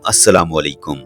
अस्सलाम वालेकुम।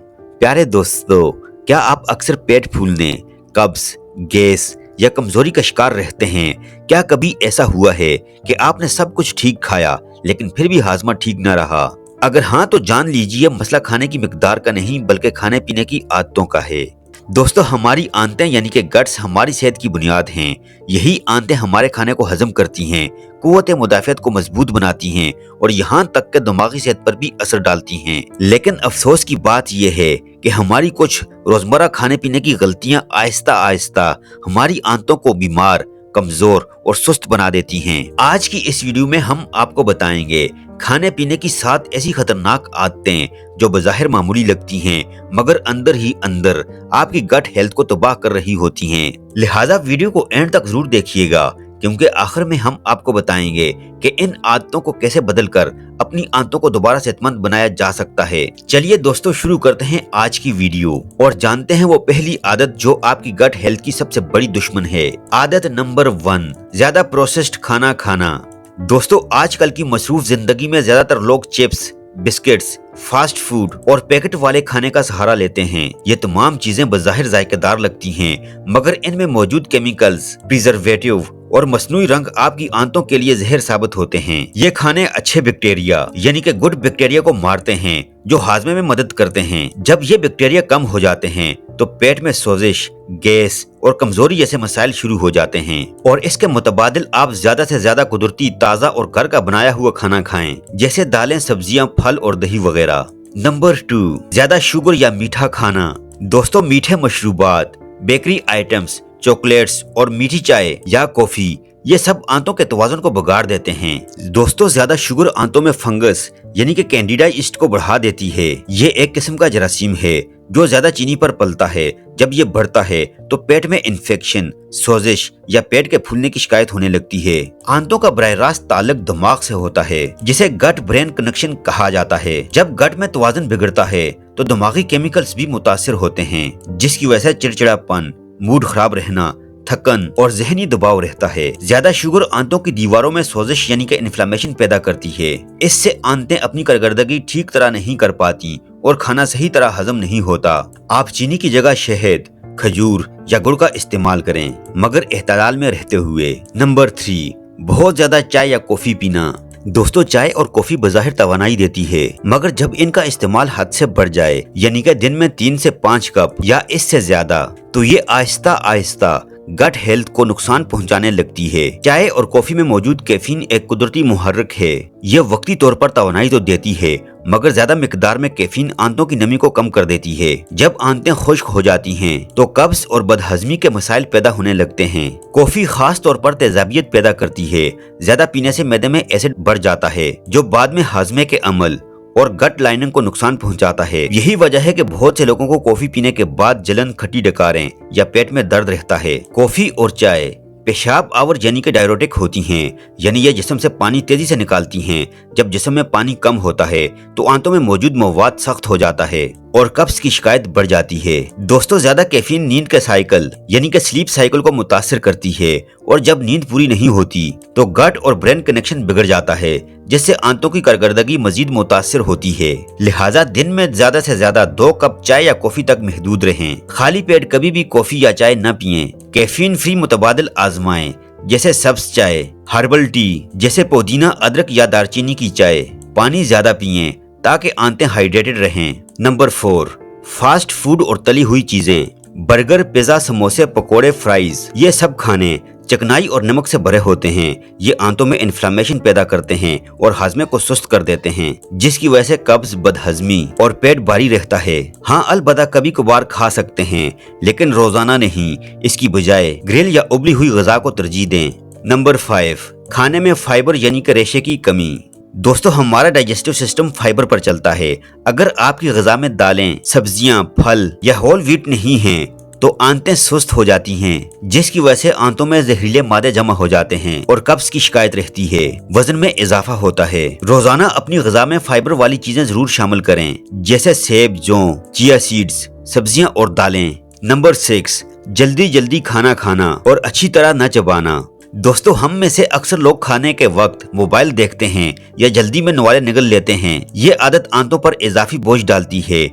प्यारे दोस्तों, क्या आप अक्सर पेट फूलने, कब्ज, गैस या कमजोरी का शिकार रहते हैं? क्या कभी ऐसा हुआ है कि आपने सब कुछ ठीक खाया लेकिन फिर भी हाजमा ठीक ना रहा? अगर हाँ तो जान लीजिए मसला खाने की मिकदार का नहीं बल्कि खाने पीने की आदतों का है। दोस्तों, हमारी आंतें यानी कि गट्स हमारी सेहत की बुनियाद हैं। यही आंतें हमारे खाने को हजम करती हैं, कुव्वत मुदाफियत को मजबूत बनाती हैं और यहाँ तक कि दिमागी सेहत पर भी असर डालती हैं। लेकिन अफसोस की बात यह है कि हमारी कुछ रोजमर्रा खाने पीने की गलतियां आहिस्ता आहिस्ता हमारी आंतों को बीमार, कमजोर और सुस्त बना देती हैं। आज की इस वीडियो में हम आपको बताएंगे खाने पीने की 7 ऐसी खतरनाक आदतें जो बज़ाहिर मामूली लगती हैं मगर अंदर ही अंदर आपकी गट हेल्थ को तबाह कर रही होती हैं। लिहाजा वीडियो को एंड तक जरूर देखिएगा क्योंकि आखिर में हम आपको बताएंगे कि इन आदतों को कैसे बदलकर अपनी आंतों को दोबारा सेहतमंद बनाया जा सकता है। चलिए दोस्तों, शुरू करते हैं आज की वीडियो और जानते हैं वो पहली आदत जो आपकी गट हेल्थ की सबसे बड़ी दुश्मन है। आदत नंबर 1, ज्यादा प्रोसेस्ड खाना खाना। दोस्तों, आजकल की मसरूफ जिंदगी में ज्यादातर लोग चिप्स, बिस्किट्स, फास्ट फूड और पैकेट वाले खाने का सहारा लेते हैं। ये तमाम चीजें बज़ाहिर जायकेदार लगती हैं मगर इनमें मौजूद केमिकल्स, प्रिजर्वेटिव और मसनूई रंग आपकी आंतों के लिए जहर साबित होते हैं। ये खाने अच्छे बैक्टीरिया यानी कि गुड बैक्टीरिया को मारते हैं जो हाजमे में मदद करते हैं। जब ये बैक्टीरिया कम हो जाते हैं तो पेट में सोजिश, गैस और कमजोरी जैसे मसाइल शुरू हो जाते हैं और इसके मुतबादिल आप ज्यादा से ज्यादा कुदरती, ताज़ा और घर का बनाया हुआ खाना खाएं जैसे दालें, सब्जियां, फल और दही वगैरह। नंबर 2, ज्यादा शुगर या मीठा खाना। दोस्तों, मीठे मशरूबात, बेकरी आइटम्स, चॉकलेट्स और मीठी चाय या कॉफी ये सब आंतों के तवाज़ुन को बिगाड़ देते हैं। दोस्तों, ज्यादा शुगर आंतों में फंगस यानी कि कैंडिडा यीस्ट को बढ़ा देती है। ये एक किस्म का जरासीम है जो ज्यादा चीनी पर पलता है। जब ये बढ़ता है तो पेट में इन्फेक्शन, सोजिश या पेट के फूलने की शिकायत होने लगती है। आंतों का बराह रास्त ताल्लुक दिमाग से होता है जिसे गट ब्रेन कनेक्शन कहा जाता है। जब गट में तवाज़ुन बिगड़ता है तो दिमागी केमिकल्स भी मुतासिर होते हैं जिसकी वजह से चिड़चिड़ापन, मूड खराब रहना, थकन और जहनी दबाव रहता है। ज्यादा शुगर आंतों की दीवारों में सोजिश यानी कि इन्फ्लेमेशन पैदा करती है। इससे आंतें अपनी कारकर्दगी ठीक तरह नहीं कर पाती और खाना सही तरह हजम नहीं होता। आप चीनी की जगह शहद, खजूर या गुड़ का इस्तेमाल करें मगर एहतियात में रहते हुए। नंबर 3, बहुत ज्यादा चाय या कॉफी पीना। दोस्तों, चाय और कॉफी बज़ाहिर तवानाई देती है मगर जब इनका इस्तेमाल हद से बढ़ जाए यानी कि दिन में 3 से 5 कप या इससे ज्यादा तो ये आहिस्ता आहिस्ता गट हेल्थ को नुकसान पहुंचाने लगती है। चाय और कॉफी में मौजूद कैफीन एक कुदरती मुहर्रिक है। यह वक्ती तौर पर तवानाई तो देती है मगर ज्यादा मिकदार में कैफीन आंतों की नमी को कम कर देती है। जब आंतें खुश्क हो जाती हैं तो कब्ज और बदहजमी के मसाइल पैदा होने लगते हैं। कॉफी खास तौर पर तेजाबियत पैदा करती है। ज्यादा पीने से मैदे में एसिड बढ़ जाता है जो बाद में हाजमे के अमल और गट लाइनिंग को नुकसान पहुंचाता है। यही वजह है कि बहुत से लोगों को कॉफी पीने के बाद जलन, खट्टी डकारें या पेट में दर्द रहता है। कॉफी और चाय पेशाब आवर यानी कि डायरेटिक होती हैं, यानी ये जिस्म से पानी तेजी से निकालती हैं। जब जिस्म में पानी कम होता है तो आंतों में मौजूद मवाद सख्त हो जाता है और कब्ज की शिकायत बढ़ जाती है। दोस्तों, ज्यादा कैफीन नींद के साइकिल यानी कि स्लीप साइकिल को मुतासिर करती है और जब नींद पूरी नहीं होती तो गट और ब्रेन कनेक्शन बिगड़ जाता है जिससे आंतों की कारकर्दगी मजीद मुतासिर होती है। लिहाजा दिन में ज्यादा से ज्यादा 2 कप चाय या कॉफी तक महदूद रहें। खाली पेट कभी भी कॉफी या चाय न पिएं। कैफीन फ्री मुतबादिल आजमाएं जैसे सब्ज चाय, हर्बल टी जैसे पुदीना, अदरक या दालचीनी की चाय। पानी ज्यादा पिएं ताकि आंतें हाइड्रेटेड रहें। नंबर 4, फास्ट फूड और तली हुई चीजें। बर्गर, पिज्जा, समोसे, पकोड़े, फ्राइज ये सब खाने चिकनाई और नमक से भरे होते हैं। ये आंतों में इन्फ्लेमेशन पैदा करते हैं और हाजमे को सुस्त कर देते हैं जिसकी वजह से कब्ज, बदहजमी और पेट भारी रहता है। हाँ, अलबत्ता कभी कभार खा सकते हैं लेकिन रोजाना नहीं। इसकी बजाय ग्रिल या उबली हुई ग़िज़ा को तरजीह दें। नंबर 5, खाने में फाइबर यानी कि रेशे की कमी। दोस्तों, हमारा डाइजेस्टिव सिस्टम फाइबर पर चलता है। अगर आपकी ग़िज़ा में दालें, सब्जियां, फल या होल व्हीट नहीं हैं तो आंतें सुस्त हो जाती हैं जिसकी वजह से आंतों में जहरीले मादे जमा हो जाते हैं और कब्ज की शिकायत रहती है। वजन में इजाफा होता है। रोजाना अपनी ग़िज़ा में फाइबर वाली चीजें जरूर शामिल करें जैसे सेब, जौ, चिया सीड्स, सब्जियां और दालें। नंबर 6, जल्दी जल्दी खाना खाना और अच्छी तरह न चबाना। दोस्तों, हम में से अक्सर लोग खाने के वक्त मोबाइल देखते हैं या जल्दी में नवाले निगल लेते हैं। ये आदत आंतों पर इजाफी बोझ डालती है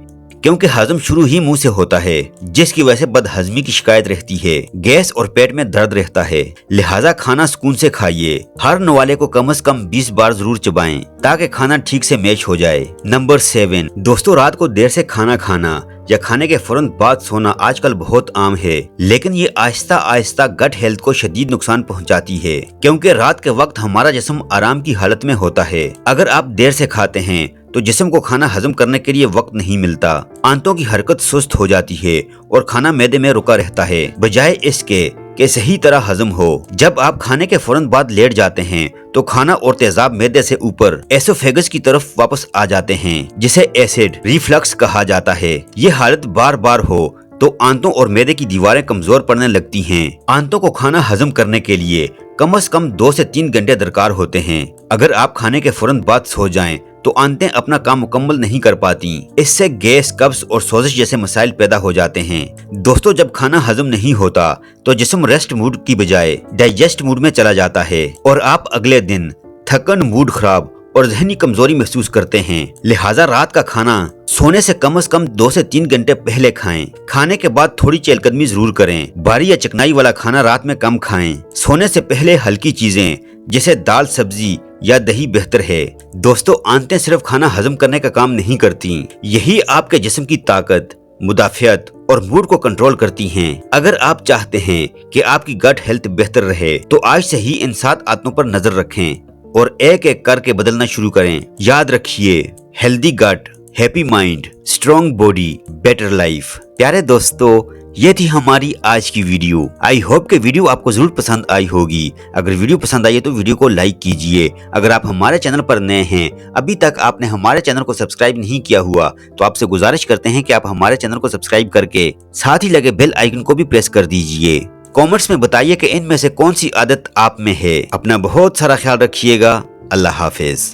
क्योंकि हजम शुरू ही मुंह से होता है, जिसकी वजह से बदहजमी की शिकायत रहती है, गैस और पेट में दर्द रहता है। लिहाजा खाना सुकून से खाइए। हर नवाले को कम से कम 20 बार जरूर चबाएं ताकि खाना ठीक से मैच हो जाए। नंबर 7, दोस्तों, रात को देर से खाना खाना या खाने के फौरन बाद सोना आजकल बहुत आम है, लेकिन ये आहिस्ता आहिस्ता गट हेल्थ को शदीद नुकसान पहुंचाती है क्योंकि रात के वक्त हमारा जिस्म आराम की हालत में होता है। अगर आप देर से खाते हैं तो जिस्म को खाना हजम करने के लिए वक्त नहीं मिलता, आंतों की हरकत सुस्त हो जाती है और खाना मैदे में रुका रहता है बजाय इसके कि सही तरह हजम हो। जब आप खाने के फौरन बाद लेट जाते हैं तो खाना और तेजाब मैदे से ऊपर एसोफेगस की तरफ वापस आ जाते हैं, जिसे एसिड रिफ्लक्स कहा जाता है। ये हालत बार बार हो तो आंतों और मैदे की दीवारें कमजोर पड़ने लगती हैं। आंतों को खाना हजम करने के लिए कम से कम 2 से 3 घंटे दरकार होते हैं। अगर आप खाने के फौरन बाद सो जाएं तो आंतें अपना काम मुकम्मल नहीं कर पाती। इससे गैस, कब्ज और सोजिश जैसे मसाइल पैदा हो जाते हैं। दोस्तों, जब खाना हजम नहीं होता तो जिस्म रेस्ट मूड की बजाय डाइजेस्ट मूड में चला जाता है और आप अगले दिन थकन, मूड खराब और जहनी कमजोरी महसूस करते हैं। लिहाजा रात का खाना सोने से कम 2 से 3 घंटे पहले खाएं। खाने के बाद थोड़ी चहलकदमी जरूर करें। भारी या चिकनाई वाला खाना रात में कम खाएं। सोने से पहले हल्की चीजें जैसे दाल, सब्जी या दही बेहतर है। दोस्तों, आंतें सिर्फ खाना हजम करने का काम नहीं करती, यही आपके जिस्म की ताकत, मुदाफियत और मूड को कंट्रोल करती हैं। अगर आप चाहते हैं कि आपकी गट हेल्थ बेहतर रहे तो आज से ही इन 7 आदतों पर नजर रखें और एक एक करके बदलना शुरू करें। याद रखिए, healthy gut, happy mind, strong body, better life. प्यारे दोस्तों, ये थी हमारी आज की वीडियो। आई होप कि वीडियो आपको जरूर पसंद आई होगी। अगर वीडियो पसंद आई है तो वीडियो को लाइक कीजिए। अगर आप हमारे चैनल पर नए हैं, अभी तक आपने हमारे चैनल को सब्सक्राइब नहीं किया हुआ, तो आपसे गुजारिश करते हैं कि आप हमारे चैनल को सब्सक्राइब करके साथ ही लगे बेल आइकन को भी प्रेस कर दीजिए। कमेंट्स में बताइए कि इनमें से कौन सी आदत आप में है। अपना बहुत सारा ख्याल रखिएगा। अल्लाह हाफिज।